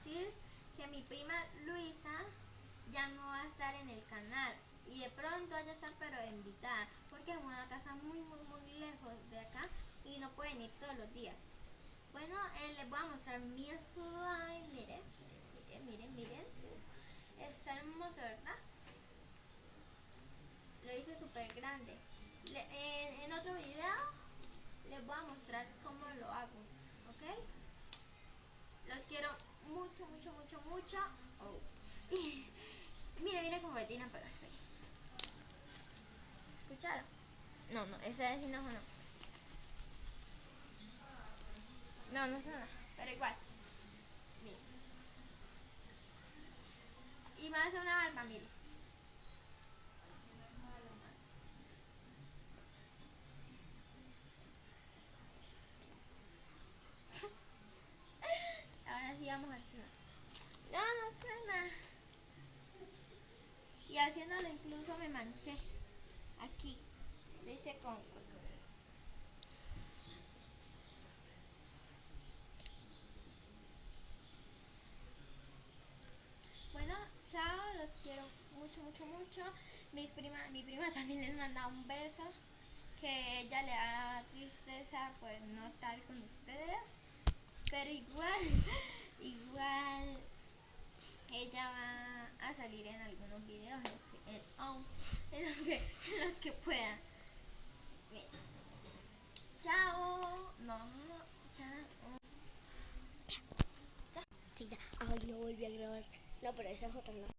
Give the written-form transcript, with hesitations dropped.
decir que mi prima Luisa ya no va a estar en el canal y de pronto ella está pero invitada porque es una casa muy lejos de acá y no pueden ir todos los días. Bueno, les voy a mostrar mi slime. Miren. Está hermoso, ¿verdad? Lo hice súper grande. En otro video les voy a mostrar cómo lo hago, ¿ok? Los quiero mucho. Oh. Mire cómo me tiran, pero espere. ¿Escucharon? No, esa es no. No suena, pero igual. Mire. Y me hace una barba, mire. Ahora sí vamos a hacer. No suena. Y haciéndolo incluso me manché. Aquí. Dice con. Bueno, chao, los quiero mucho. Mi prima también les manda un beso. Que ella le da tristeza pues no estar con ustedes. Pero igual ella va a salir en algunos videos en los que pueda. Bien. Chao. No, chao. Sí, ay, no volví a grabar. No, pero esa es otra no.